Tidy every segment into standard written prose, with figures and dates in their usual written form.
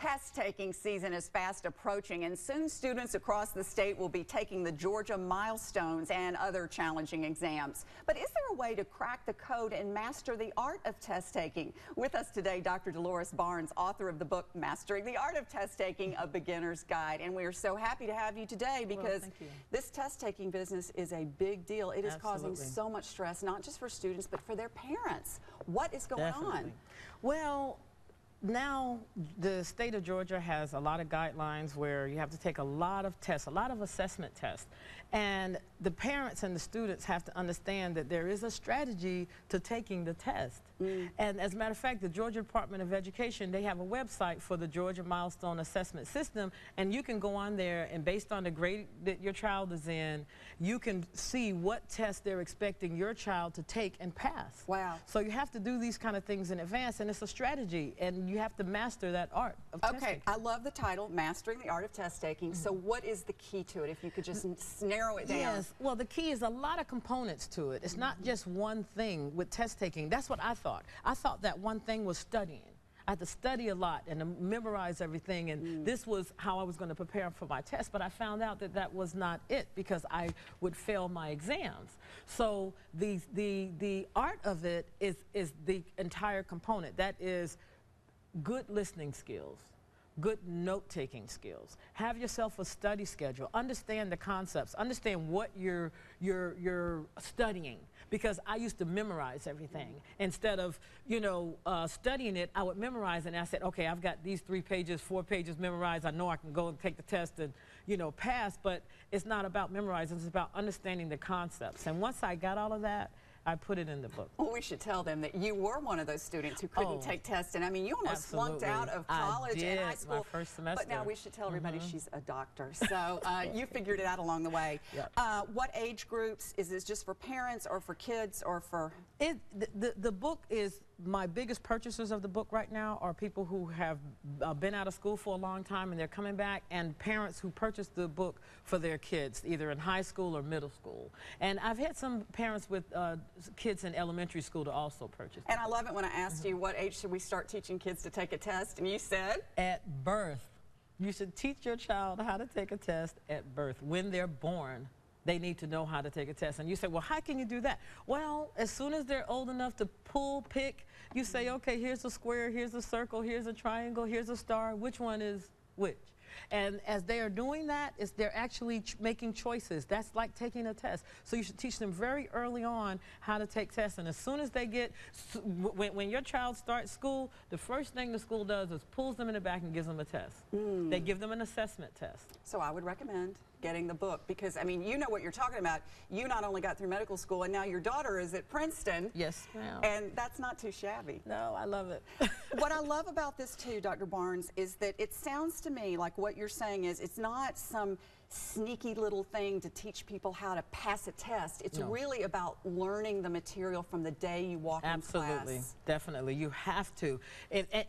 Test-taking season is fast approaching, and soon students across the state will be taking the Georgia Milestones and other challenging exams. But is there a way to crack the code and master the art of test-taking? With us today, Dr. Dolores Barnes, author of the book Mastering the Art of Test-Taking, A Beginner's Guide. And we are so happy to have you today because this test-taking business is a big deal. It is causing so much stress, not just for students, but for their parents. What is going on? Well, now the state of Georgia has a lot of guidelines where you have to take a lot of tests, a lot of assessment tests. And the parents and the students have to understand that there is a strategy to taking the test. And as a matter of fact, the Georgia Department of Education, they have a website for the Georgia Milestone Assessment System, and you can go on there and based on the grade that your child is in, you can see what test they're expecting your child to take and pass. Wow. So you have to do these kind of things in advance, and it's a strategy, and you have to master that art of test taking. I love the title, Mastering the Art of Test Taking. So what is the key to it, if you could just narrow it down? Yes, well, the key is a lot of components to it. It's not just one thing with test taking. That's what I thought. I thought that one thing was studying. I had to study a lot and to memorize everything, and this was how I was going to prepare for my test, but I found out that that was not it because I would fail my exams. So the art of it is the entire component. That is good listening skills, good note-taking skills. Have yourself a study schedule. Understand the concepts. Understand what you're studying. Because I used to memorize everything. Instead of, studying it, I would memorize it, and I said, okay, I've got these 3 pages, 4 pages memorized. I know I can go and take the test and, pass, but it's not about memorizing. It's about understanding the concepts. And once I got all of that, I put it in the book. Well, we should tell them that you were one of those students who couldn't take tests. And I mean, you almost flunked out of college and high school. My first semester. But now we should tell everybody she's a doctor. So you figured it out along the way. Yep. What age groups? Is this just for parents or for kids or for? The book is, my biggest purchasers of the book right now are people who have been out of school for a long time and they're coming back, and parents who purchased the book for their kids, either in high school or middle school. And I've had some parents with kids in elementary school to also purchase. And I love it when I asked you, what age should we start teaching kids to take a test? And you said? At birth. You should teach your child how to take a test at birth. When they're born, they need to know how to take a test. And you say, well, how can you do that? Well, as soon as they're old enough to pick, you say, okay, here's a square, here's a circle, here's a triangle, here's a star. Which one is which? And as they are doing that, they're actually making choices. That's like taking a test. So you should teach them very early on how to take tests. And as soon as they get, when your child starts school, the first thing the school does is pulls them in the back and gives them a test. They give them an assessment test. So I would recommend getting the book because, I mean, you know what you're talking about. You not only got through medical school, and now your daughter is at Princeton. Yes, ma'am. And that's not too shabby. No, I love it. What I love about this too, Dr. Barnes, is that it sounds to me like what you're saying is it's not some sneaky little thing to teach people how to pass a test. It's really about learning the material from the day you walk in class. Absolutely, definitely. You have to.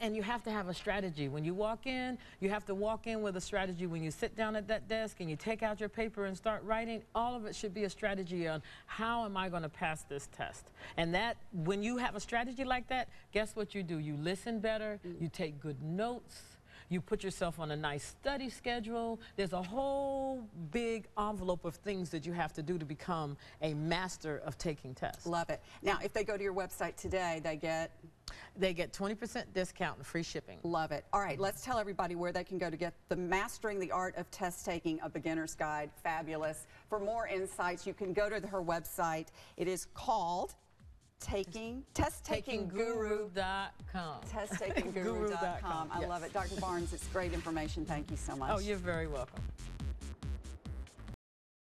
And you have to have a strategy. When you walk in, you have to walk in with a strategy. When you sit down at that desk and you take out your paper and start writing, all of it should be a strategy on how am I going to pass this test. And that, when you have a strategy like that, guess what you do? You listen better, you take good notes, you put yourself on a nice study schedule. There's a whole big envelope of things that you have to do to become a master of taking tests. Love it. Now, if they go to your website today, they get 20% discount and free shipping. Love it. All right, let's tell everybody where they can go to get the Mastering the Art of Test Taking, A Beginner's Guide. Fabulous. For more insights, you can go to her website. It is called TestTakingGuru.com. TestTakingGuru.com. I love it. Dr. Barnes, it's great information. Thank you so much. Oh, you're very welcome.